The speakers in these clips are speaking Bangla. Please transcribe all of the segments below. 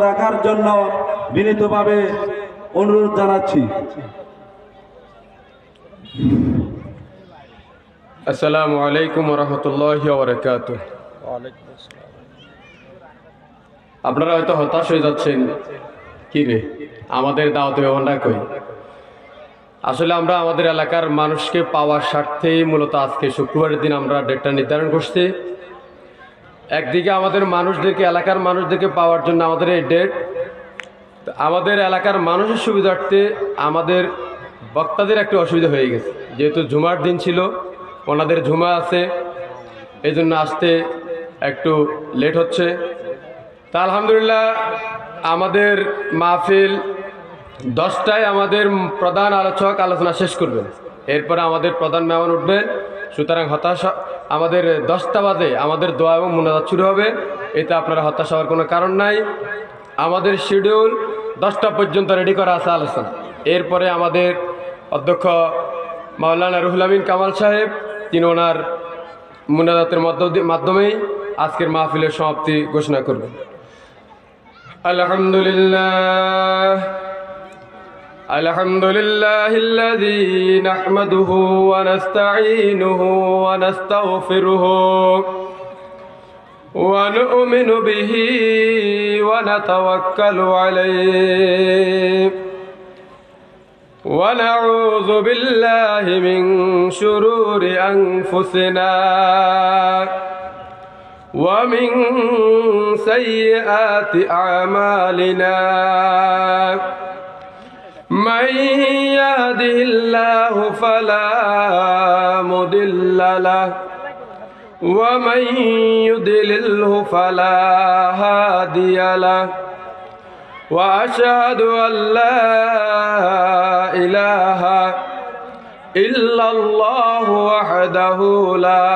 রাখার জন্য বিনীতভাবে অনুরোধ জানাচ্ছি। আসসালামু আলাইকুম ওয়া রাহমাতুল্লাহি ওয়া বারাকাতুহু। আপনারা হয়তো হতাশ হয়ে যাচ্ছেন, কি রে আমাদের দাওয়াতের ব্যবহারটা কই? আসলে আমরা আমাদের এলাকার মানুষকে পাওয়ার স্বার্থেই মূলত আজকে শুক্রবারের দিন আমরা ডেটটা নির্ধারণ করছি। একদিকে আমাদের মানুষদেরকে, এলাকার মানুষদেরকে পাওয়ার জন্য আমাদের এই ডেট, আমাদের এলাকার মানুষের সুবিধার্থে আমাদের বক্তাদের একটু অসুবিধা হয়ে গেছে, যেহেতু জুমার দিন ছিল, ওনাদের জুমা আছে, এই জন্য আসতে একটু লেট হচ্ছে। তা আলহামদুলিল্লাহ আমাদের মাহফিল 10টায় আমাদের প্রধান আলোচক আলোচনা শেষ করবেন, এরপরে আমাদের প্রধান মেহমান উঠবেন। সুতরাং হতাশা, আমাদের 10টা বাজে আমাদের দোয়া এবং মুনাজাত শুরু হবে, এতে আপনারা হতাশ হওয়ার কোনো কারণ নাই। আমাদের শিডিউল 10টা পর্যন্ত রেডি করা আছে আলোচনা। এরপরে আমাদের অধ্যক্ষ মাওলানা রুহুল আমিন কামাল সাহেব, তিনি ওনার মুনাজাতের মাধ্যমেই আজকের মাহফিলের সমাপ্তি ঘোষণা করবেন। আলহামদুলিল্লাহ আলহামদুলিল্লাহিল্লাযী নাহমাদুহু ওয়া নাস্তাঈনুহু ওয়া নাস্তাগফিরুহু ওয়া নু'মিনু বিহি ওয়া নাতাওয়াক্কালু আলাইহি ওয়া নাউযু বিল্লাহি মিন শুরুরি আনফুসিনা ওয়া মিন সাইয়্যাতি আ'মালিনা। من يهده الله فلا مضل له ومن يضلله فلا هادي له وأشهد أن لا إله إلا الله وحده لا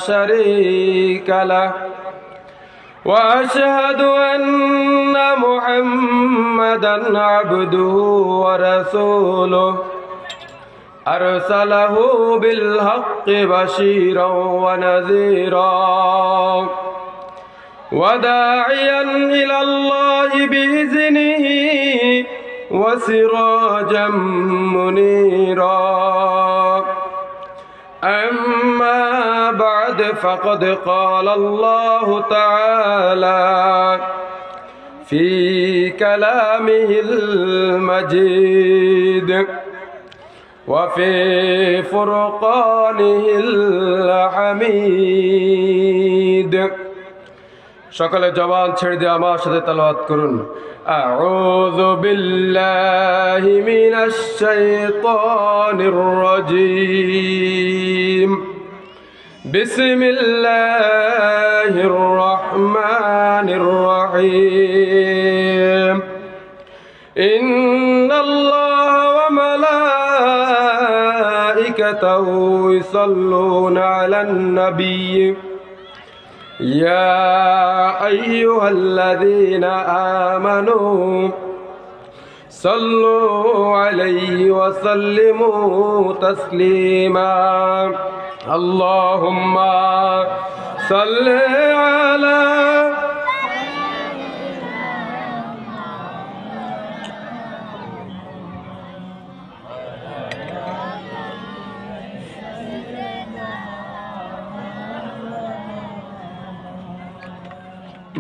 شريك له وأشهد أن محمدًا عبده ورسوله أرسله بالحق بشيرا ونذيرا وداعيا إلى الله بإذنه وسراجا منيرا. أما بعد فقد قال الله تعالى في كلامه المجيد وفي فرقانه الحميد. সকলে জবান ছেড়ে দিয়ে আমার সাথে তেলাওয়াত করুন। আউযু বিল্লাহি মিনাশ শাইতানির রাজীম। বিসমিল্লাহির রহমানির রহিম। ইন্নাল্লাহা ওয়া মালাইকাতাহু ইউসাল্লুনা আলান নাবিয়্যি يا أيها الذين آمنوا صلوا عليه وسلموا تسليما. اللهم صل على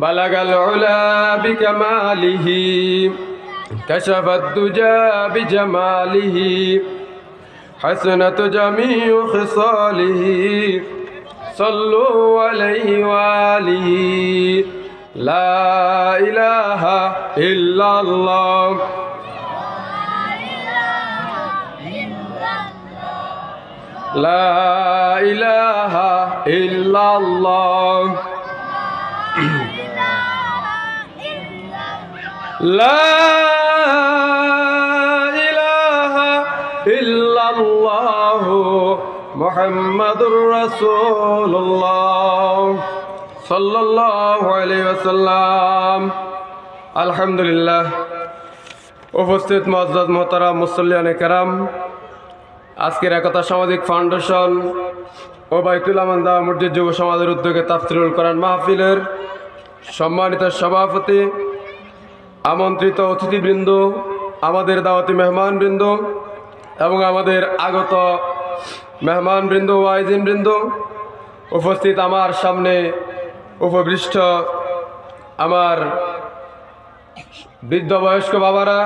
بلغ العلا بكماله كشف الدجى بجماله حسنت جميع خصاله صلوا عليه وآله. لا إله إلا الله لا إله إلا الله لا إله إلا الله محمد رسول الله صلى الله عليه وسلم. আলহামদুলিল্লাহ। উপস্থিত মুআজ্জাজ মুহতারাম মুসল্লিয়ানে কেরাম, আজকের একতা সামাজিক ফাউন্ডেশন ও বাইতুল আমান্দা মসজিদ যুব সমাজের উদ্যোগে তাফসিরুল কোরআন মাহফিলের সম্মানিত সভাপতি আমন্ত্রিত অতিথিবৃন্দ, আমাদের দাওয়াতি মেহমানবৃন্দ এবং আমাদের আগত মেহমানবৃন্দ, ওয়াইজিনবৃন্দ, উপস্থিত আমার সামনে উপবিষ্ট আমার বৃদ্ধ বয়স্ক বাবারা,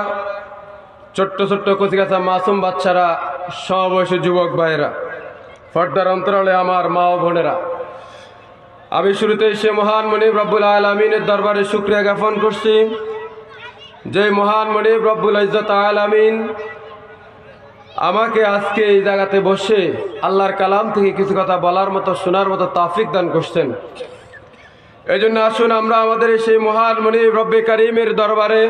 ছোট্ট ছোট্ট কচিকাচা মাসুম বাচ্চারা, সমবয়সী যুবক ভাইয়েরা, পর্দার অন্তরালে আমার মা ও বোনেরা, আমি শুরুতেই সে মহান মনিব রব্বুল আলামিনের দরবারে শুকরিয়া জ্ঞাপন করছি, যে মহান মনিব রব্বুল ইজ্জত আলামিন আমাকে আজকে এই জায়গাতে বসে আল্লাহর কালাম থেকে কিছু কথা বলার মতো, শোনার মতো তৌফিক দান করছেন। এই জন্য আসুন আমরা আমাদের সেই মহান মনিব রব্বে কারিমের দরবারে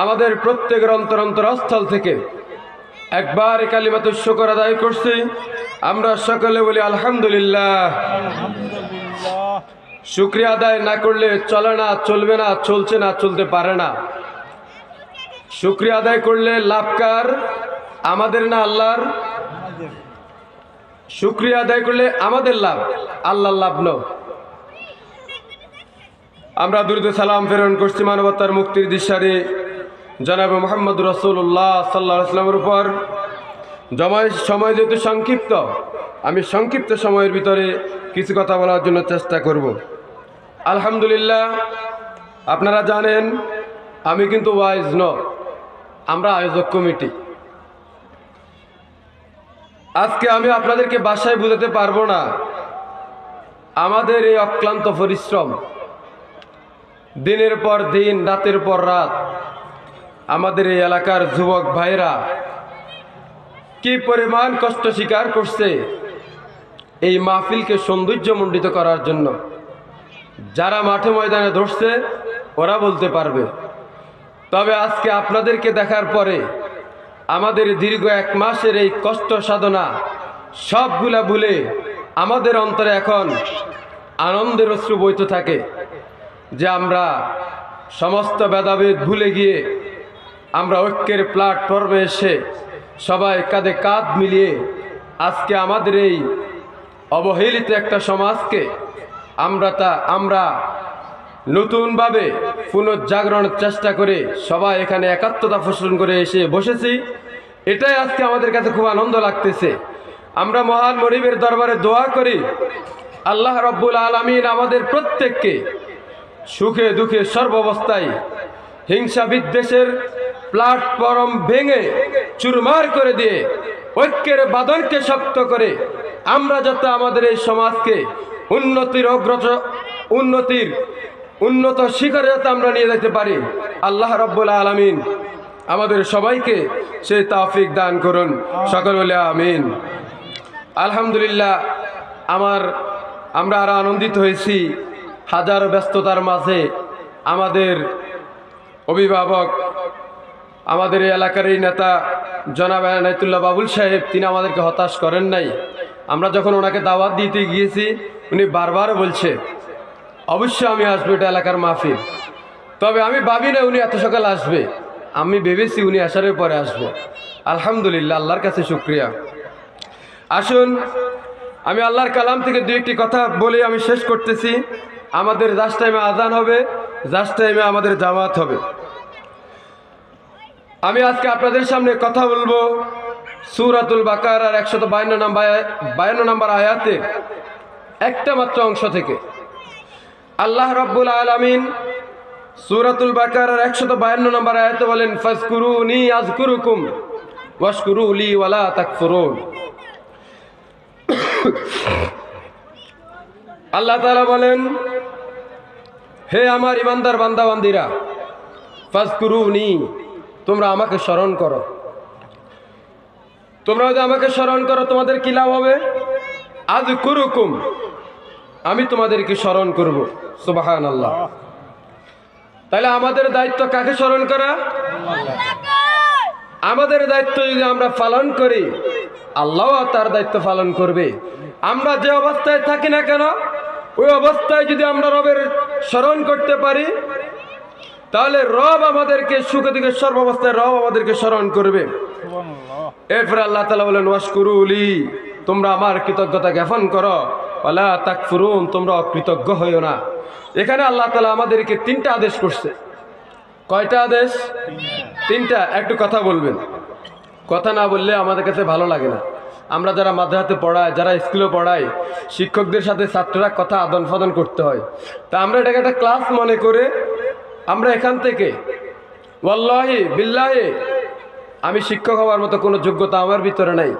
আমাদের প্রত্যেকের অন্তরস্থল থেকে একবার কালিমাতুশ শুকর আদায় করছি। আমরা সকলে বলি আলহামদুলিল্লাহ। শুকরিয়া আদায় না করলে চলে না, চলবে না, চলছে না, চলতে পারে না। শুকরিয়া আদায় করলে লাভকার আমাদের না আল্লাহর? শুকরিয়া আদায় করলে আমাদের লাভ, আল্লাহর লাভ ন। আমরা দুরূদ সালাম প্রেরণ করছি মানবতার মুক্তির দিশারি জনাবে মুহাম্মদ রাসূলুল্লাহ সাল্লাল্লাহু আলাইহি ওয়াসাল্লামের উপর। সময় যেহেতু সংক্ষিপ্ত, আমি সংক্ষিপ্ত সময়ের ভিতরে কিছু কথা বলার জন্য চেষ্টা করব। আলহামদুলিল্লাহ, আপনারা জানেন আমি কিন্তু ওয়াইজ ন, আমরা আয়োজক কমিটি। আজকে আমি আপনাদেরকে ভাষায় বোঝাতে পারবো না আমাদের এই অক্লান্ত পরিশ্রম, দিনের পর দিন, রাতের পর রাত আমাদের এই এলাকার যুবক ভাইরা কি পরিমাণ কষ্ট স্বীকার করছে এই মাহফিলকে সৌন্দর্যমণ্ডিত করার জন্য। যারা মাঠে ময়দানে ধরছে ওরা বলতে পারবে। তবে আজকে আপনাদেরকে দেখার পরে আমাদের দীর্ঘ 1 মাসের এই কষ্ট সাধনা সবগুলা ভুলে আমাদের অন্তরে এখন আনন্দের অশ্রু বইতে থাকে, যে আমরা সমস্ত ভেদাভেদ ভুলে গিয়ে আমরা ঐক্যের প্ল্যাটফর্মে এসে সবাই কাঁধে কাঁধ মিলিয়ে আজকে আমাদের এই অবহেলিত একটা সমাজকে আমরা নতুনভাবে পুনর্জাগরণের চেষ্টা করে সবাই এখানে একাত্মতা পোষণ করে এসে বসেছি। এটাই আজকে আমাদের কাছে খুব আনন্দ লাগতেছে। আমরা মহান মনিবের দরবারে দোয়া করি আল্লাহ রব্বুল আলামিন আমাদের প্রত্যেককে সুখে দুঃখে সর্বাবস্থায় হিংসা বিদ্বেষের প্ল্যাটফর্ম ভেঙে চুরমার করে দিয়ে ঐক্যের বাঁধনকে শক্ত করে আমরা যাতে আমাদের এই সমাজকে উন্নত শিখরে যাতে আমরা নিয়ে যেতে পারি, আল্লাহ রাব্বুল আলামিন আমাদের সবাইকে সেই তৌফিক দান করুন। সকলে বলে আমিন। আলহামদুলিল্লাহ, আমরা আরো আনন্দিত হয়েছি হাজারো ব্যস্ততার মাঝে আমাদের অভিভাবক, আমাদের এই এলাকার এই নেতা জনাব এনায়েতুল্লাহ বাবুল সাহেব, তিনি আমাদেরকে হতাশ করেন নাই। আমরা যখন ওনাকে দাওয়াত দিতে গিয়েছি উনি বারবার বলছে অবশ্যই আমি আসবো, এটা এলাকার মাহফিল। তবে আমি ভাবি না উনি এত সকাল আসবে, আমি ভেবেছি উনি আসার পরে আসবে। আলহামদুলিল্লাহ, আল্লাহর কাছে শুকরিয়া। আসুন আমি আল্লাহর কালাম থেকে 2-1টি কথা বলে আমি শেষ করতেছি। আমাদের জাস্ট টাইমে আজান হবে, জাস্ট টাইমে আমাদের জামাত হবে। আমি আজকে আপনাদের সামনে কথা বলবো সূরাতুল বাকারার 152 নম্বর আয়াতের একটা মাত্র অংশ থেকে। আল্লাহ রাব্বুল আলামিন সূরাতুল বাকারার 152 নম্বর আয়াতে বলেন, ফাজকুরুনি আযকুরুকুম ওয়াশকুরু লি ওয়ালা তাকফুরুন। আল্লাহ তাআলা বলেন, হে আমার ইমানদার বান্দা বান্দিরা, ফাজকুরুনি, তোমরা আমাকে স্মরণ করো। তোমরা যদি আমাকে স্মরণ করো তোমাদের কি লাভ হবে? আযকুরুকুম, আমি তোমাদেরকে স্মরণ করব। সুবহানাল্লাহ। তাহলে আমাদের দায়িত্ব কাকে স্মরণ করা? আমাদের দায়িত্ব যদি আমরা পালন করি, আল্লাহও তার দায়িত্ব পালন করবে। আমরা যে অবস্থায় থাকি না কেন, ওই অবস্থায় যদি আমরা রবের স্মরণ করতে পারি, তাহলে রব আমাদেরকে সুখে দুঃখে সর্বাবস্থায় রব আমাদেরকে স্মরণ করবে। এরপরে আল্লাহ তাআলা বলেন, ওয়াশকুরু লি, তোমরা আমার কৃতজ্ঞতা জ্ঞাপন করো, ওয়ালা তাকফুরুন, তোমরা অকৃতজ্ঞ হইও না। এখানে আল্লাহ তাআলা আমাদেরকে 3টা আদেশ করছে। কয়টা আদেশ? তিনটা। একটু কথা বলবেন, কথা না বললে আমাদের কাছে ভালো লাগে না। আমরা যারা মাদ্রাসাতে পড়াই, যারা স্কুলে পড়াই, শিক্ষকদের সাথে ছাত্ররা কথা আদান প্রদান করতে হয়। তা আমরা এটাকে একটা ক্লাস মনে করে আমরা এখান থেকে, ওয়াল্লাহি বিল্লাহি আমি শিক্ষক হওয়ার মতো কোনো যোগ্যতা আমার ভিতরে নাই,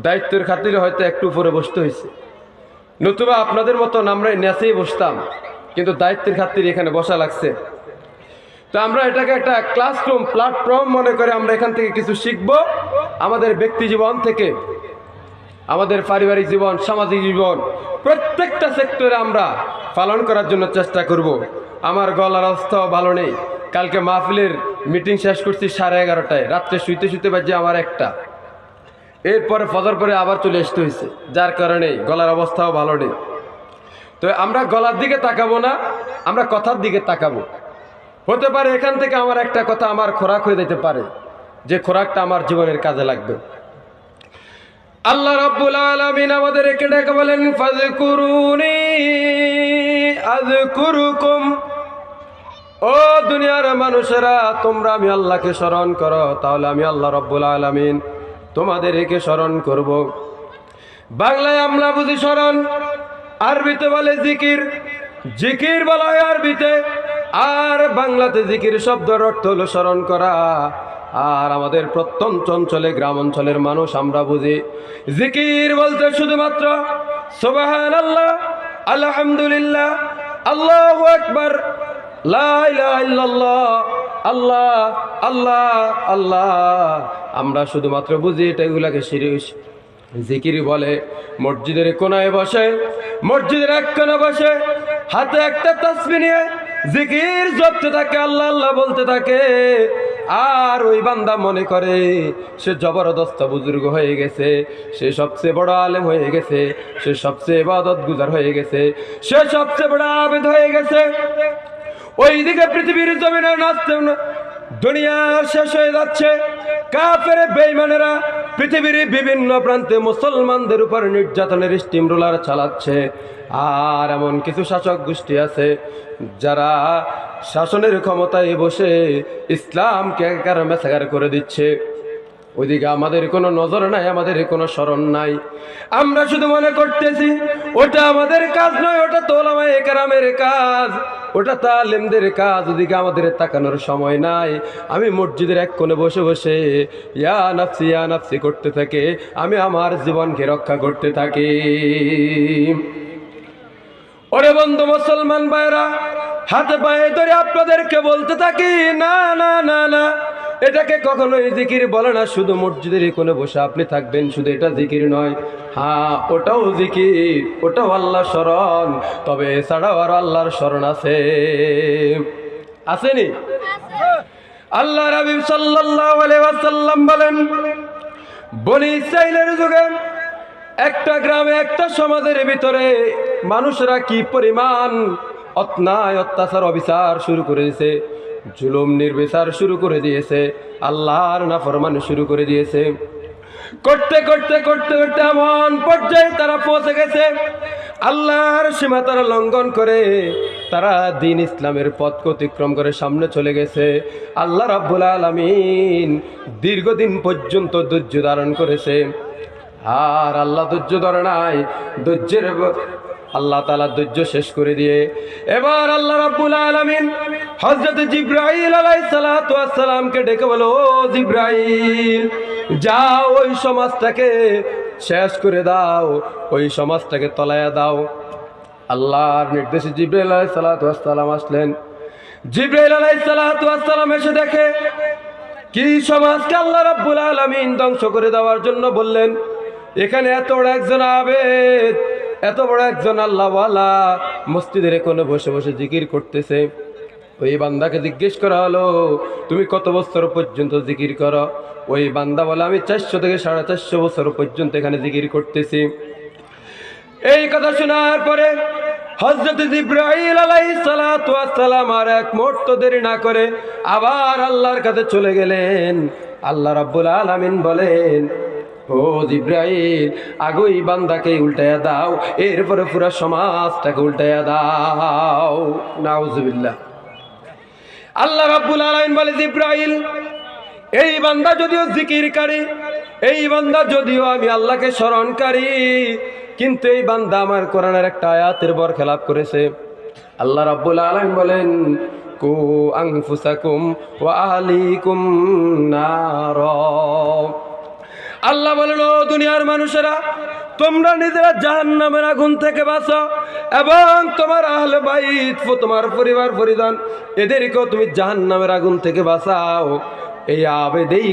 দায়িত্বের খাতিরে হয়তো একটু উপরে বসতে হয়েছে, নতুবা আপনাদের মতন আমরা নেচেই বসতাম, কিন্তু দায়িত্বের খাতিরে এখানে বসা লাগছে। তো আমরা এটাকে একটা ক্লাসরুম প্ল্যাটফর্ম মনে করে আমরা এখান থেকে কিছু শিখব, আমাদের ব্যক্তি জীবন থেকে আমাদের পারিবারিক জীবন, সামাজিক জীবন, প্রত্যেকটা সেক্টরে আমরা পালন করার জন্য চেষ্টা করব। আমার গলার অবস্থাও ভালো নেই, কালকে মাহফিলের মিটিং শেষ করছি 11:30টায়, রাত্রে শুইতে শুইতে বাজে আমার 1টা, এরপরে ফজর করে আবার চলে আসতে হয়েছে, যার কারণে গলার অবস্থাও ভালো নেই। তো আমরা গলার দিকে তাকাবো না, আমরা কথার দিকে তাকাবো। হতে পারে এখান থেকে আমার একটা কথা আমার খোরাক হয়ে যেতে পারে, যে খোরাকটা আমার জীবনের কাজে লাগবে। আল্লাহ রাব্বুল আলামিন আমাদেরকে ডেকে বলেন, ফাযকুরুনি আযকুরুকুম। ও দুনিয়ার মানুষেরা, তোমরা আমি আল্লাহকে স্মরণ করো, তাহলে আমি আল্লাহ রাব্বুল আলামিন তোমাদেরকে স্মরণ করব। বাংলায় আমরা বুঝি স্মরণ, আরবিতে বলে জিকির, জিকির বলা হয় আরবিতে, আর বাংলাতে জিকির শব্দের অর্থ হলো স্মরণ করা। আর আমাদের প্রত্যন্ত অঞ্চলে, গ্রাম অঞ্চলের মানুষ আমরা বুঝি জিকির বলতে শুধুমাত্র সুবহানাল্লাহ, আলহামদুলিল্লাহ, আল্লাহু আকবার, লা ইলাহা ইল্লাল্লাহ, আল্লাহ আল্লাহ আল্লাহ। আমরা শুধুমাত্র বুঝি এটা, এগুলাকে শিরিক জিকির বলে। মসজিদের কোনায় বসে, মসজিদের এক কোণে বসে হাতে একটা তাসবিহ নিয়ে জিকির জপতে থাকে, আল্লাহ আল্লাহ বলতে থাকে। আর ওই বান্দা মনে করে সে জবরদস্ত বুজুর্গ হয়ে গেছে, সে সবচেয়ে বড় আলেম হয়ে গেছে, সে সবচেয়ে ইবাদত গুজার হয়ে গেছে, সে সবচেয়ে বড় আবেদ হয়ে গেছে। ওইদিকে পৃথিবীর জমিনে নাচতে দুনিয়া শেষ হয়ে যাচ্ছে, কাফের বেঈমানেরা পৃথিবীর বিভিন্ন প্রান্তে মুসলমানদের উপর নির্যাতনের স্টিম রোলার চালাচ্ছে। আর এমন কিছু শাসক গোষ্ঠী আছে যারা শাসনের ক্ষমতায় বসে ইসলামকে একার মেসাকার করে দিচ্ছে। ওইদিকে আমাদের কোনো নজর নাই, আমাদের কোনো স্মরণ নাই। আমরা শুধু মনে করতেছি ওটা আমাদের কাজ নয়, ওটা তো ওলামায়ে কেরামের কাজ, ওটা তালিমদের কাজ। ওদিকে আমাদের তাকানোর সময় নাই। আমি মসজিদের এক কোণে বসে বসে ইয়া নাফসি করতে থাকে, আমি আমার জীবনকে রক্ষা করতে থাকি। ওরে বন্ধু মুসলমান ভাইরা, হাতে পায়ে ধরে আপনাদেরকে বলতে থাকি, না না না না, এটাকে কখনোই জিকির বলে না। শুধু মসজিদের কোণে বসে আপনি থাকবেন, শুধু এটা জিকির নয়। হ্যাঁ, ওটাও জিকির, ওটাও আল্লাহর স্মরণ, তবে এছাড়াও আর আল্লাহর স্মরণ আছে, আসেনি? আল্লাহ হাবিব সাল্লাল্লাহু আলাইহি ওয়াসাল্লাম বলেন, বনি ইসরাইলের যুগে একটা গ্রামে, একটা সমাজের ভিতরে মানুষরা কি পরিমাণ অন্যায়, অত্যাচার, অবিচার শুরু করে দিয়েছে, জুলুম নির্বিচার শুরু করে দিয়েছে, আল্লাহর নাফরমানি শুরু করে দিয়েছে। করতে করতে করতে করতে এমন পর্যায়ে তারা পৌঁছে গেছে, আল্লাহর সীমা তারা লঙ্ঘন করে, তারা দ্বীন ইসলামের পথকে অতিক্রম করে সামনে চলে গেছে। আল্লাহ রাব্বুল আলামিন দীর্ঘদিন পর্যন্ত ধৈর্য ধারণ করেছে। আর আল্লাহ ধৈর্য ধরে নাই, ধৈর্যের আল্লাহ তাআলা ধৈর্য শেষ করে দিয়ে এবার আল্লাহ রাব্বুল আলামিন হযরত জিবরাইল আলাইহিস সালাতু ওয়াস সালামকে ডেকে বলে, ও জিবরাইল, যাও ওই সমাজটাকে শেষ করে দাও, ওই সমাজটাকে তলায়া দাও। আল্লাহর নির্দেশে জিবরাইল আলাইহিস সালাতু ওয়াস সালাম আসলেন। জিবরাইল আলাইহিস সালাতু ওয়াস সালাম এসে দেখে কি সমাজকে আল্লাহ রাব্বুল আলামিন ধ্বংস করে দেওয়ার জন্য বললেন। এখানে এত বড় একজন আবেদ, এত বড় একজন আল্লাহওয়ালা মসজিদের কোণে বসে বসে জিকির করতেছে। ওই বান্দাকে জিজ্ঞেস করা হলো, তুমি কত বছর পর্যন্ত জিকির করো? ওই বান্দা বলে, আমি 400 থেকে 450 বছর পর্যন্ত এখানে জিকির করতেছি। এই কথা শোনার পরে হযরত জিবরাইল আলাইহিস সালাতু ওয়াস সালাম আর এক মুহূর্ত দেরি না করে আবার আল্লাহর কাছে চলে গেলেন। আল্লাহ রাব্বুল আলামিন বলেন, ও জিবরাইল, আগে ওই বান্দাকে উল্টায়া দাও, এরপরে পুরো সমাজটাকে উল্টায়া দাও। নাউজুবিল্লাহ। আল্লাহ রাব্বুল আলামিন বলে জিবরাইল, এই বান্দা যদিও জিকিরকারী, এই বান্দা যদিও আমি আল্লাহকে স্মরণকারী, কিন্তু এই বান্দা আমার কোরআনের একটা আয়াতের বরখেলাপ করেছে। আল্লাহ রাব্বুল আলামিন বলেন, কু আনফুসাকুম ওয়া আহলিকুম নার। আল্লাহ বলেন, ও দুনিয়ার মানুষেরা, তোমরা নিজেরা জাহান্নামের আগুন থেকে বাঁচো এবং তোমার আহলে বাইত, তোমার পরিবার পরিজন, এদেরকেও তুমি জাহান্নামের আগুন থেকে বাঁচাও। এই আবেদেই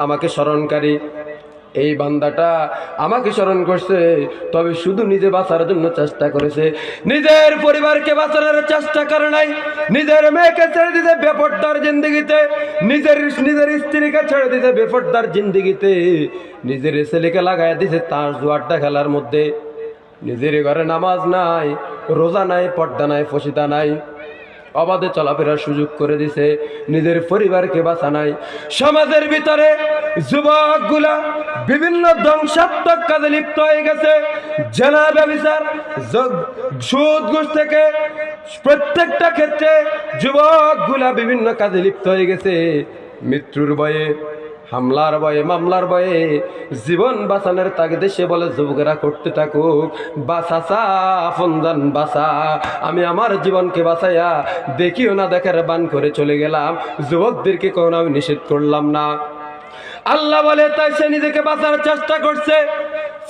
আমাকে স্মরণকারী, এই বান্দাটা আমাকে স্মরণ করছে, তবে শুধু নিজে বাঁচার জন্য চেষ্টা করেছে, নিজের পরিবারকে বাঁচানোর চেষ্টা করে নাই। নিজের মেয়েকে ছেড়ে দিতে বেপরদার জিন্দিগিতে, নিজের স্ত্রীকে ছেড়ে দিতে বেপরদার জিন্দিগিতে, নিজের ছেলেকে লাগাই দিছে তার জুয়ারটা খেলার মধ্যে। নিজের ঘরে নামাজ নাই, রোজা নাই, পর্দা নাই, ফসিতা নাই, অবাধে চলাফেরার সুযোগ করে দিছে, নিজের পরিবারকে বাঁচা নাই। সমাজের ভিতরে যুবকগুলা বিভিন্ন ধ্বংসাত্মক কাজে লিপ্ত হয়ে গেছে। জেনা, ব্যভিচার, সুদ ঘুষ থেকে প্রত্যেকটা ক্ষেত্রে যুবকগুলা বিভিন্ন কাজে লিপ্ত হয়ে গেছে। মৃত্যুর ভয়ে, হামলার ভয়ে, মামলার ভয়ে জীবন বাঁচানোর তাগিদে সে বলে যুবকেরা করতে থাকুক, বাঁচাচা ফনজান বাঁচা, আমি আমার জীবনকে বাঁচাইয়া দেখিও না দেখার বান করে চলে গেলাম। যুবকদেরকে কোনো আমি নিষেধ করলাম না। আল্লাহ বলে, তাই সে নিজেকে বাঁচার চেষ্টা করছে,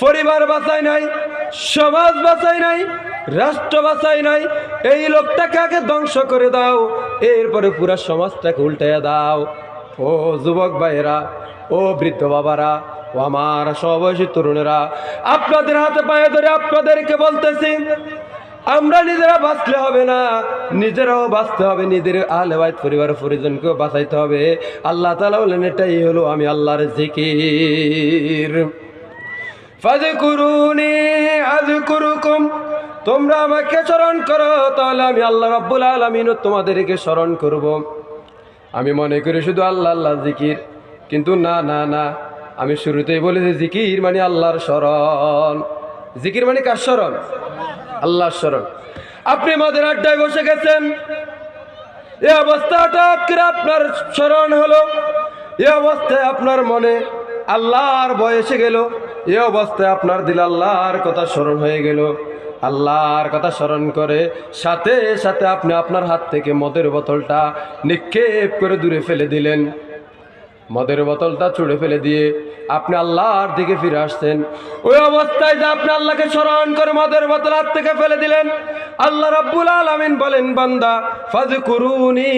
পরিবার বাঁচাই নাই, সমাজ বাঁচাই নাই, রাষ্ট্র বাঁচাই নাই। এই লোকটাকে আগে ধ্বংস করে দাও, এরপরে পুরা সমাজটাকে উল্টাইয়া দাও। ও যুবক ভাইয়েরা, ও বৃদ্ধ বাবারা, ও আমার সমবয়সী তরুণেরা, আপনাদের হাতে পায়ে ধরে আপনাদেরকে বলতেছি, আমরা নিজেরা বাঁচলে হবে না, নিজেরাও বাঁচতে হবে, নিজের আহলে বাইত পরিবার পরিজনকেও বাঁচাইতে হবে। আল্লাহ তাআলা বলেন, এটাই হলো আমি আল্লাহর জিকির। ফাযকুরুনি আযকুরুকুম, তোমরা আমাকে স্মরণ করো, তাহলে আমি আল্লাহ রাব্বুল আলামিনও তোমাদেরকে স্মরণ করব। আমি মনে করি শুধু আল্লাহ আল্লাহ জিকির, কিন্তু না না না, আমি শুরুতেই বলেছি জিকির মানে আল্লাহর স্মরণ। জিকির মানে কার স্মরণ? আল্লাহর স্মরণ। আপনি মদের আড্ডায় বসে গেছেন, এই অবস্থা হঠাৎ করে আপনার স্মরণ হলো, এই অবস্থায় আপনার মনে আল্লাহর ভয় এসে গেল, এই অবস্থায় আপনার দিল আল্লাহর কথা স্মরণ হয়ে গেল। আল্লাহর কথা স্মরণ করে সাথে সাথে আপনি আপনার হাত থেকে মদের বোতলটা নিক্ষেপ করে দূরে ফেলে দিলেন। মদের বোতলটা ছুঁড়ে ফেলে দিয়ে আপনি আল্লাহর দিকে ফিরে আসছেন। ওই অবস্থায় যে আপনি আল্লাহকে স্মরণ করে মদের বোতল হাত থেকে ফেলে দিলেন, আল্লাহ রাব্বুল আলামিন বলেন, বান্দা ফাযকুরুনি,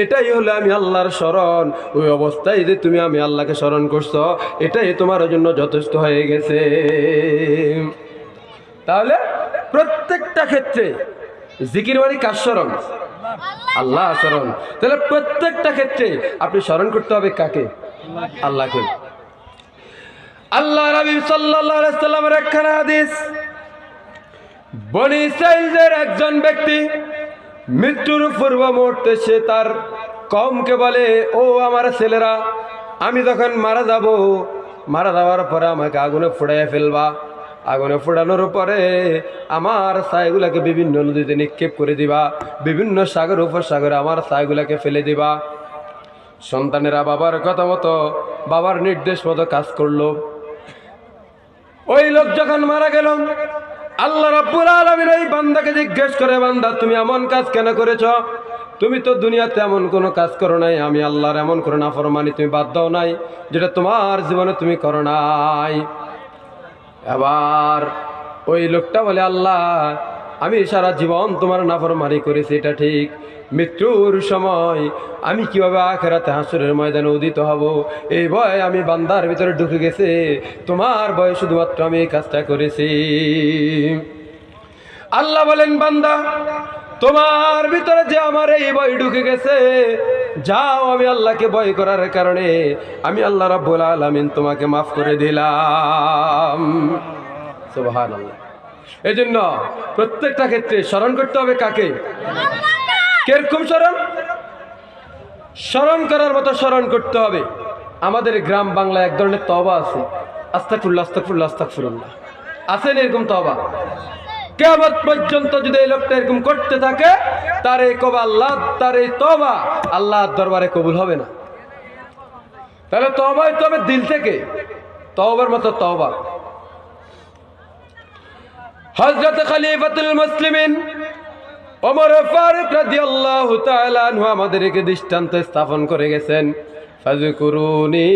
এটাই হলো আমি আল্লাহর স্মরণ। ওই অবস্থায় যে তুমি আমি আল্লাহকে স্মরণ করছো, এটাই তোমার জন্য যথেষ্ট হয়ে গেছে। তাহলে প্রত্যেকটা ক্ষেত্রে জিকির মানে কার স্মরণ? আল্লাহ স্মরণ। তাহলে প্রত্যেকটা ক্ষেত্রে আপনি স্মরণ করতে হবে কাকে? আল্লাহকে। আল্লাহ নবী সাল্লাল্লাহু আলাইহি সাল্লামের একখানা হাদিস, বনি ইসরাঈলের একজন ব্যক্তি মৃত্যুর পূর্ব মুহূর্তে সে তার কওমকে বলে, ও আমার ছেলেরা, আমি যখন মারা যাওয়ার পরে আমাকে আগুনে ফুড়াইয়া ফেলবা। আগুনে ফোড়ানোর পরে আমার ছাইগুলাকে বিভিন্ন নদীতে নিক্ষেপ করে দিবা, বিভিন্ন সাগর উপসাগরে আমার ছাইগুলাকে ফেলে দিবা। সন্তানেরা বাবার কথা মতো, বাবার নির্দেশ মতো কাজ করলো। ওই লোক যখন মারা গেল, আল্লাহ রাব্বুল আলামিন ওই বান্দাকে জিজ্ঞেস করে, বান্দা তুমি এমন কাজ কেন করেছ? তুমি তো দুনিয়াতে এমন কোনো কাজ করো নাই, আমি আল্লাহর এমন কোনো নাফরমানি তুমি বাদ দাও নাই যেটা তোমার জীবনে তুমি করো নাই। এবার ওই লোকটা বলে, আল্লাহ আমি সারা জীবন তোমার নাফরমানি করেছি, এটা ঠিক, মৃত্যুর সময় আমি কিভাবে আখিরাতে হাসরের ময়দানে উদিত হব, এই ভয় আমি বান্দার ভিতরে ঢুকে গেছে, তোমার ভয়ে শুধুমাত্র আমি এই কাজটা করেছি। আল্লাহ বলেন, বান্দা তোমার ভিতরে যে আমার এই ভয় ঢুকে গেছে, যাও, আমি আল্লাহকে ভয় করার কারণে আমি আল্লাহ রাব্বুল আলামিন তোমাকে মাফ করে দিলাম। সুবহানাল্লাহ। এই জন্য প্রত্যেকটা ক্ষেত্রে স্মরণ করতে হবে কাকে? কিরকম স্মরণ? স্মরণ করার মতো স্মরণ করতে হবে। আমাদের গ্রাম বাংলায় এক ধরনের তওবা আছে, আস্তাগফিরুল্লাহ আস্তাগফিরুল্লাহ আস্তাগফিরুল্লাহ, আছেন এরকম তওবা? কিয়ামত পর্যন্ত যদি এই লোকটা এরকম করতে থাকে, তার এই কবা আল্লাহ, তার এই তওবা আল্লাহর দরবারে কবুল হবে না। তাহলে তওবাই তবে দিল থেকে, তওবার মতো তওবা। হযরত খলিফাতুল মুসলিমিন ওমর ফারুক রাদিয়াল্লাহু তাআলা আনহু আমাদেরকে দৃষ্টান্ত স্থাপন করে গেছেন, ফাযকুরুনি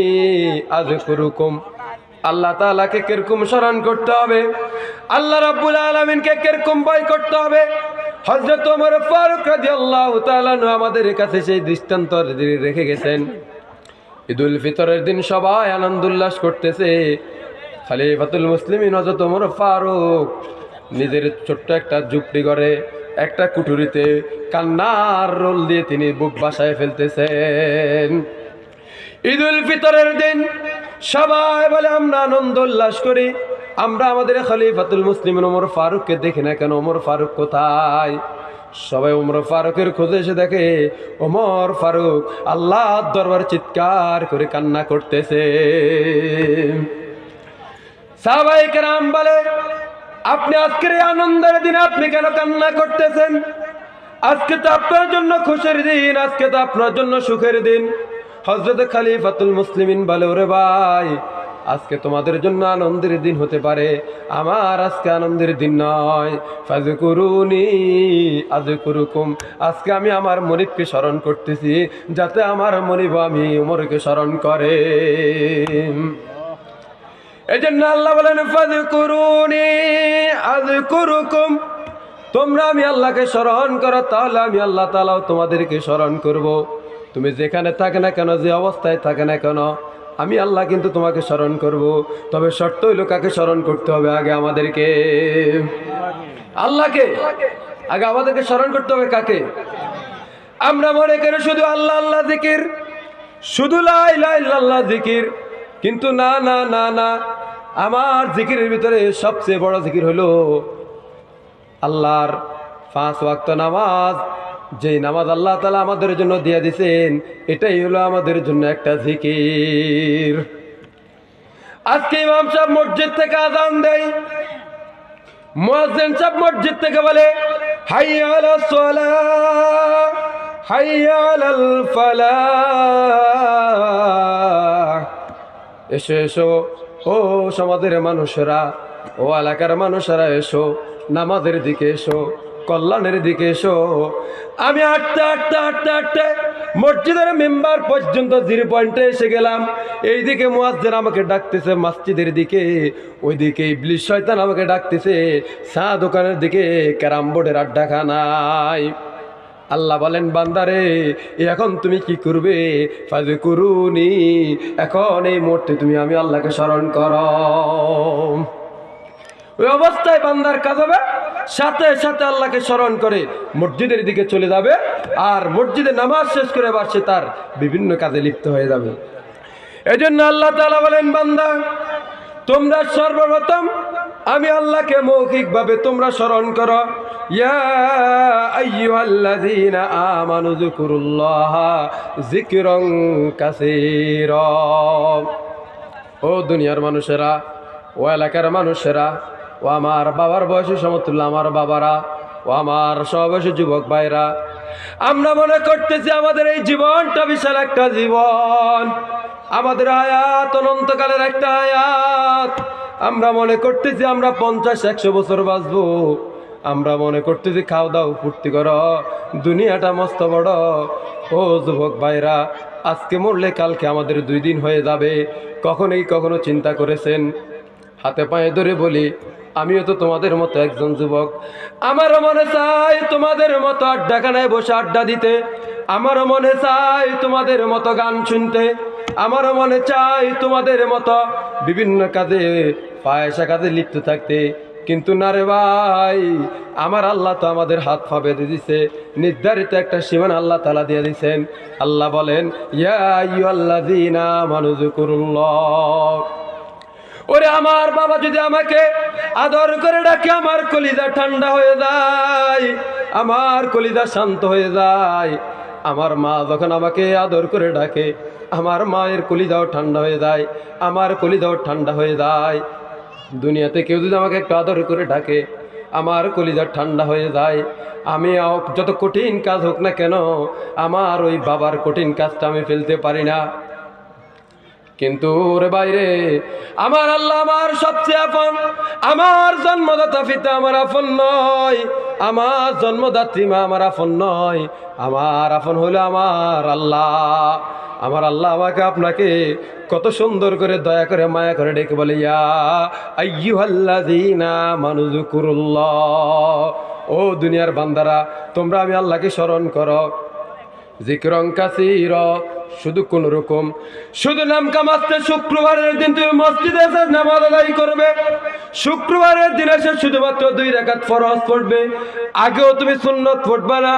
আযকুরুকুম। আল্লাহ তাআলাকে কিরকম স্মরণ করতে হবে, আল্লাহ রাব্বুল আলামিনকে কিরকম ভয় করতে হবে, হযরত ওমর ফারুক রাদিয়াল্লাহু তাআলা আনহু আমাদের কাছে সেই দৃষ্টান্ত রেখে গেছেন। ঈদুল ফিতরের দিন সবাই আনন্দ উল্লাস করতেছে, খলিফাতুল মুসলিমিন হযরত ওমর ফারুক নিজের ছোট্ট একটা ঝুপড়ি ঘরে একটা কুঠুরিতে কান্নার রোল দিয়ে তিনি বুক বাসায় ফেলতেছেন। ঈদুল ফিতরের দিন সবাই বলে আমরা আনন্দ উল্লাস করি, আমরা আমাদের খলিফাতুল মুসলিমিন ওমর ফারুককে দেখি না কেন, ওমর ফারুক কোথায়? সবাই ওমর ফারুকের খোঁজে এসে দেখে ওমর ফারুক আল্লাহর দরবারে চিৎকার করে কান্না করতেছে। সাহাবায়ে কেরাম বলে, আপনি আজকের এই আনন্দের দিনে আপনি কেন কান্না করতেছেন? আজকে তো আপনার জন্য খুশির দিন, আজকে তো আপনার জন্য সুখের দিন। হযরত খলিফাতুল মুসলিমিন বলে, ওরে ভাই, আজকে তোমাদের জন্য আনন্দের দিন হতে পারে, আমার আজকে আনন্দের দিন নয়। ফাযকুরুনি আযকুরুকুম। আজকে আমি আমার মনিবকে স্মরণ করতেছি, যাতে আমার মনিব আমি ওমরকে স্মরণ করে। এই জন্য আল্লাহ বলেন, ফাযকুরুনি আযকুরুকুম। তোমরা আমি আল্লাহকে স্মরণ করো, তাহলে আমি আল্লাহ তাআলাও তোমাদেরকে স্মরণ করব। তুমি যেখানে থাকে না কেন, যে অবস্থায় থাকে না কেন, আমি আল্লাহ কিন্তু তোমাকে স্মরণ করব। তবে শর্ত হইল, কাকে স্মরণ করতে হবে? আগে আমাদেরকে, আল্লাহকে আগে আমাদেরকে স্মরণ করতে হবে। কাকে? আমরা মনে করি শুধু আল্লাহ আল্লাহ জিকির, শুধু লা ইলাহা ইল্লাল্লাহ জিকির, কিন্তু না না না না, আমার জিকিরের ভিতরে সবচেয়ে বড় জিকির হলো আল্লাহর 5 ওয়াক্ত নামাজ। যেই নামাজ আল্লাহ তাআলা আমাদের জন্য দিয়ে দিয়েছেন, এটাই হলো আমাদের জন্য একটা জিকির। আজকে ইমাম সাহেব মসজিদ থেকে আযান দেয়, মুয়াজ্জিন সাহেব মসজিদ থেকে বলে, হাইয়া আলাস সালাহ হাইয়া আলাল ফালাহ। এসো এসো ও সমাজের মানুষেরা, ও এলাকার মানুষেরা, এসো নামাজের দিকে, এসো কল্যাণের দিকে এসো। আমি হাঁটতে হাঁটতে হাঁটতে হাঁটতে মসজিদের মেম্বার পর্যন্ত 0 পয়েন্টে এসে গেলাম। এইদিকে মুয়াজ্জিন আমাকে ডাকতেছে মসজিদের দিকে, ওইদিকে ইবলিস শয়তান আমাকে ডাকতেছে চা দোকানের দিকে, ক্যারাম বোর্ডের আড্ডাখানায়। আল্লাহ বলেন, বান্দারে এখন তুমি কি করবে? ফাযকুরুনি, এখন এই মুহূর্তে তুমি আমি আল্লাহকে স্মরণ করো। ওই অবস্থায় বান্দার কাজ হবে সাথে সাথে আল্লাহকে স্মরণ করে মসজিদের দিকে চলে যাবে, আর মসজিদে নামাজ শেষ করে আবার সে তার বিভিন্ন কাজে লিপ্ত হয়ে যাবে। এই জন্য আল্লাহ তাআলা বলেন, বান্দা তোমরা সর্বপ্রথম আমি আল্লাহকে মৌখিকভাবে তোমরা স্মরণ করো। ইয়া আইয়ুহাল্লাযীনা আমানু যিকুরুল্লাহা যিকরান কাসীরা। ও দুনিয়ার মানুষেরা, ও এলাকার মানুষেরা, ও আমার বাবার বয়সী সমতুল্য আমার বাবারা, ও আমার সববয়সী যুবক ভাইরা, আমরা মনে করতেছি আমাদের এই জীবনটা বিশাল একটা জীবন, আমাদের আয়াত অনন্তকালের একটা আয়াত। আমরা মনে করতেছি আমরা 50-100 বছর বাঁচবো, আমরা মনে করতেছি খাও দাও ফুর্তি করো, দুনিয়াটা মস্ত বড়। ও যুবক ভাইরা, আজকে মরলে কালকে আমাদের 2 দিন হয়ে যাবে। কখনো চিন্তা করেছেন? হাতে পায়ে ধরে বলি, আমিও তো তোমাদের মতো একজন যুবক। আমারও মনে চাই তোমাদের মতো আড্ডাখানায় বসে আড্ডা দিতে, আমারও মনে চাই তোমাদের মতো গান শুনতে, আমারও মনে চাই তোমাদের মতো বিভিন্ন কাজে পয়সা কাজে লিপ্ত থাকতে। কিন্তু না রে ভাই, আমার আল্লাহ তো আমাদের হাত পা বেঁধে দিছে, নির্ধারিত একটা সীমানা আল্লাহ তাআলা দিয়ে দিয়েছেন। আল্লাহ বলেন, ইয়া আইয়ুহাল্লাযীনা আমানু যিকুরুল্লাহ। ওরে আমার বাবা যদি আমাকে আদর করে ডাকে, আমার কলিজা ঠান্ডা হয়ে যায়, আমার কলিজা শান্ত হয়ে যায়। আমার মা যখন আমাকে আদর করে ডাকে, আমার মায়ের কলিজাও ঠান্ডা হয়ে যায়, আমার কলিজাও ঠান্ডা হয়ে যায়। দুনিয়াতে কেউ যদি আমাকে একটু আদর করে ডাকে, আমার কলিজা ঠান্ডা হয়ে যায়। আমি যত কঠিন কাজ হোক না কেন, আমার ওই বাবার কঠিন কাজটা আমি ফেলতে পারি না। কিন্তু রে বাইরে, আমার আল্লাহ আমার সবচেয়ে আপন। আমার জন্মদাতা পিতা আমার আপন নয়, আমার জন্মদাত্রী মা আমার আপন নয়, আমার আপন হলো আমার আল্লাহ। আমার আল্লাহ আমাকে আপনাকে কত সুন্দর করে দয়া করে মায়া করে ডেকে বলে, ইয়া আইয়ুহাল্লাযীনা আমানু যকুরুল্লাহ, ও দুনিয়ার বান্দারা, তোমরা আমি আল্লাহকে স্মরণ করো। জিকরং কাসীরা, শুধু কোন রকম শুধু নাম কামাতে শুক্রবারের দিন তুমি মসজিদে এসে নামাজ আদায় করবে। শুক্রবারের দিন এসে শুধুমাত্র 2 রাকাত ফরজ পড়বে। আগেও তুমি সুন্নাত পড়বা না,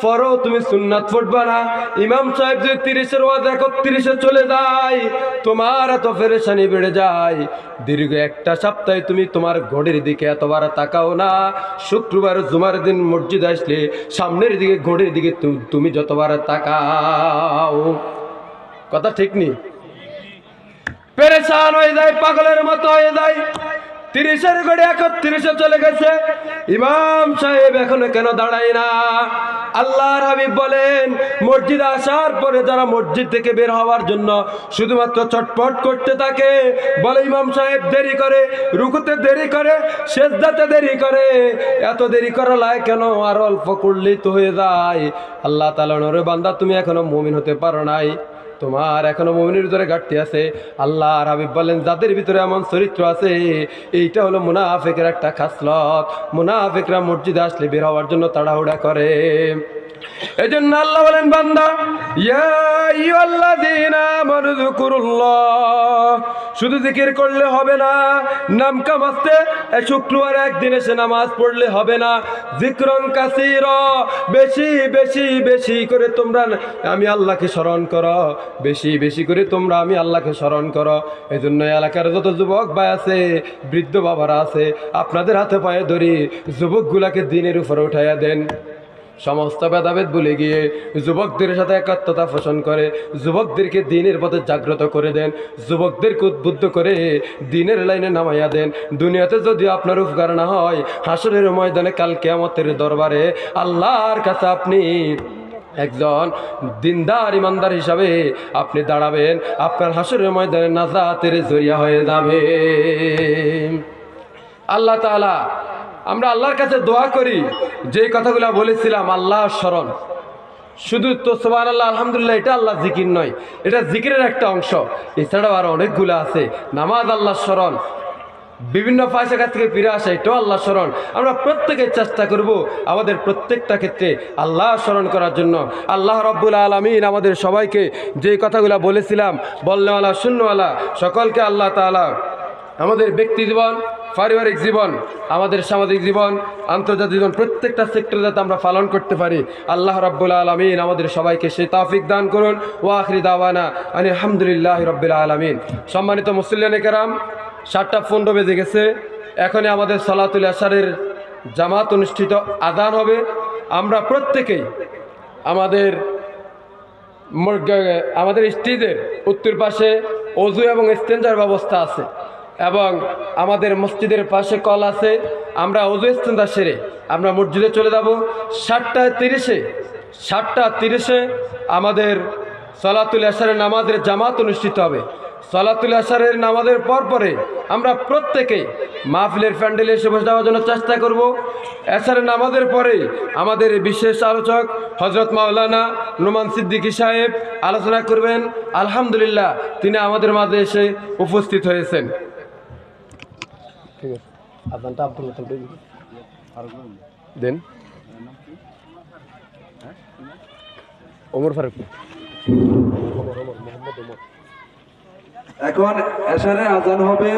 পরেও তুমি সুন্নাত পড়বা না। ইমাম সাহেব যদি 30-এর ওয়াজ 31-এ চলে যায়, তোমার এত পেরেশানি বেড়ে যায়। দীর্ঘ একটা সপ্তাহে তুমি তোমার ঘড়ির দিকে এতবার তাকাও না। শুক্রবার জুমার দিন মসজিদে আসলে সামনের দিকে ঘড়ির দিকে তুমি যতবার তাকাও, কথা ঠিক নেই? পেরেশান হয়ে যায়, পাগলের মতো হয়ে যায়। 30-এর ঘড়ি 31-এ চলে গেছে, ইমাম সাহেব এখনো কেন দাঁড়ায় না? আল্লাহর হাবিব বলেন, মসজিদে আসার পরে যারা মসজিদ থেকে বের হওয়ার জন্য শুধুমাত্র চটপট করতে থাকে, বলে ইমাম সাহেব দেরি করে, রুকুতে দেরি করে, সেজদাতে দেরি করে, এত দেরি করা লাগে কেন? আর অল্প করলেই তো হয়ে যায়। আল্লাহ তাআলা নরে বান্দা, তুমি এখনো মুমিন হতে পারো নাই, তোমার এখনো মুমিনের ভিতরে ঘাটতি আছে। আল্লাহর হাবিব বলেন, যাদের ভিতরে এমন চরিত্র আছে, এইটা হলো মুনাফিকের একটা খাসলত। মুনাফিকরা মসজিদে আসলে বের হওয়ার জন্য তাড়াহুড়া করে। এজন্য আল্লাহ বলেন, বান্দা, ইয়া আইয়ুহাল্লাযীনা আমানু যকুরুল্লাহ, শুধু জিকির করলে হবে না, নাম কামাতে শুক্রবার একদিন এসে নামাজ পড়লে হবে না। যিকরং কাসীরা, বেশি বেশি বেশি করে তোমরা আমি আল্লাহকে স্মরণ করো, বেশি বেশি করে তোমরা আমি আল্লাহকে স্মরণ করো। এই জন্য এলাকার যত যুবক ভাই আছে, বৃদ্ধ বাবারা আছে, আপনাদের হাতে পায়ে ধরি, যুবকগুলাকে দিনের উপরে উঠাইয়া দেন। সমস্ত ভেদাভেদ ভুলে গিয়ে যুবকদের সাথে একাত্মতা পোষণ করে যুবকদেরকে দিনের পথে জাগ্রত করে দেন, যুবকদেরকে উদ্বুদ্ধ করে দিনের লাইনে নামাইয়া দেন। দুনিয়াতে যদি আপনার উপকার না হয়, হাসরের ময়দানে কাল কিয়ামতের দরবারে আল্লাহর কাছে আপনি একজন দিনদার ইমানদার হিসাবে আপনি দাঁড়াবেন, আপনার হাসরের ময়দানে নাজাতের জরিয়া হয়ে যাবে। আল্লাহ তাআলা, আমরা আল্লাহর কাছে দোয়া করি, যে কথাগুলো বলেছিলাম, আল্লাহ স্মরণ, শুধু তো সুবহানাল্লাহ আলহামদুলিল্লাহ এটা আল্লাহ জিকির নয়, এটা জিকিরের একটা অংশ। এছাড়াও আরো অনেকগুলো আছে। নামাজ আল্লাহ স্মরণ, বিভিন্ন ফাঁসা থেকে ফিরে আসা, এটাও আল্লাহ স্মরণ। আমরা প্রত্যেকে চেষ্টা করব আমাদের প্রত্যেকটা ক্ষেত্রে আল্লাহ স্মরণ করার জন্য। আল্লাহ রাব্বুল আলামিন আমাদের সবাইকে যে কথাগুলো বলেছিলাম, বলনেওয়ালা শুননেওয়ালা সকলকে আল্লাহ তাআলা আমাদের ব্যক্তি জীবন, পারিবারিক জীবন, আমাদের সামাজিক জীবন, আন্তর্জাতিক জীবন, প্রত্যেকটা সেক্টরে যাতে আমরা পালন করতে পারি, আল্লাহ রাব্বুল আলামিন আমাদের সবাইকে সেই তৌফিক দান করুন। ওয়া আখিরি দাওয়ানা আনিল হামদুলিল্লাহি রাব্বিল আলামিন। সম্মানিত মুসল্লিয়ানে কেরাম, 7:15 বেজে গেছে। এখনই আমাদের সালাতুল আসরের জামাত অনুষ্ঠিত, আযান হবে। আমরা প্রত্যেকেই আমাদের স্টেজের উত্তর পাশে ওযু এবং ইস্তেঞ্জার ব্যবস্থা আছে, এবং আমাদের মসজিদের পাশে কল আছে। আমরা ওযু ইস্তেঞ্জা সেরে আমরা মসজিদে চলে যাব। 7:30-এ আমাদের সালাতুল আসরের নামাজের জামাত অনুষ্ঠিত হবে। সালাতুল আসরের নামাজের পরে আমরা প্রত্যেকেই মাহফিলের প্যান্ডেলে এসে বসে যাওয়ার জন্য চেষ্টা করব। আসরের নামাজের পরে আমাদের বিশেষ আলোচক হযরত মাওলানা নোমান সিদ্দিকী সাহেব আলোচনা করবেন। আলহামদুলিল্লাহ, তিনি আমাদের মাঝে এসে উপস্থিত হয়েছেন। ঠিক আছে, আজানটা আব্দুল দেন। ওমর ফারুক, এখন এশারে আজান হবে।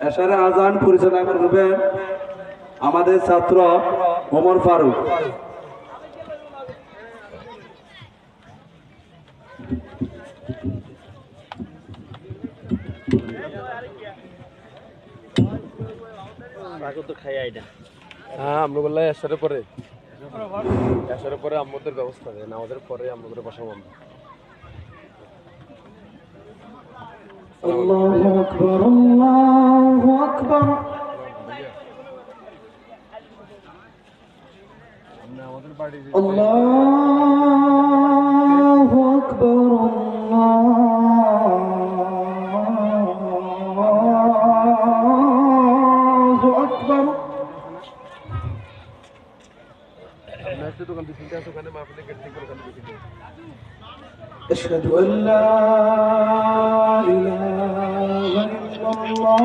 এশারে আজান পরিচালনা করবেন আমাদের ছাত্র ওমর ফারুক। হ্যাঁ, আমরা বললাম এশারের পরে আমাদের ব্যবস্থা দেন, আমাদের পরে আমাদের বসাবো আমরা। আল্লাহু আকবার, আল্লাহু আকবার। আল্লাহু আকবার, আল্লাহু আকবার। আশহাদু আল লা ইলাহা ইল্লাল্লাহ।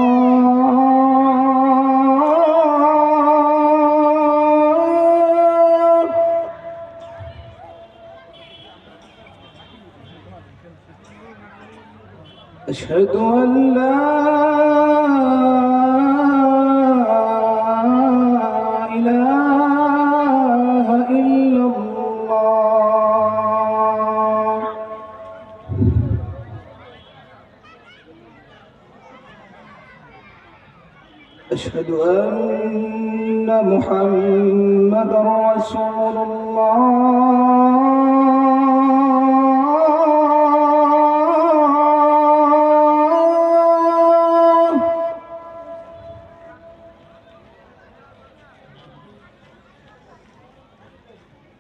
أشهد أن لا إله إلا الله. أشهد أن محمدا رسول الله.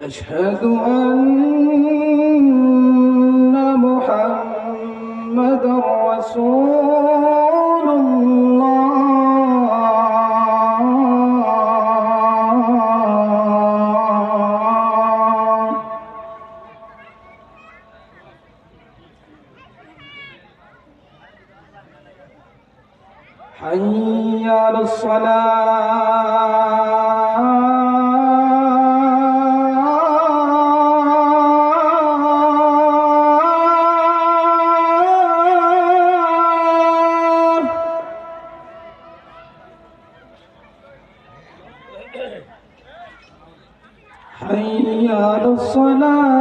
أشهد أن محمدا رسول الله. حي على الصلاة. حي على الصلاة.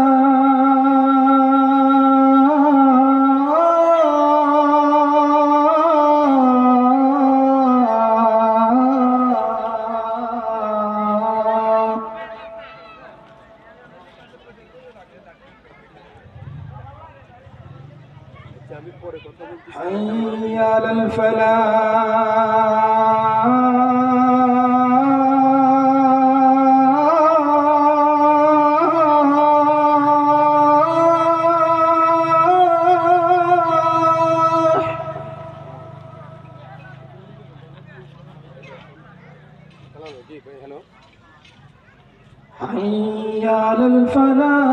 حي على الفلاح. حي على الفلاح.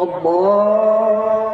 الله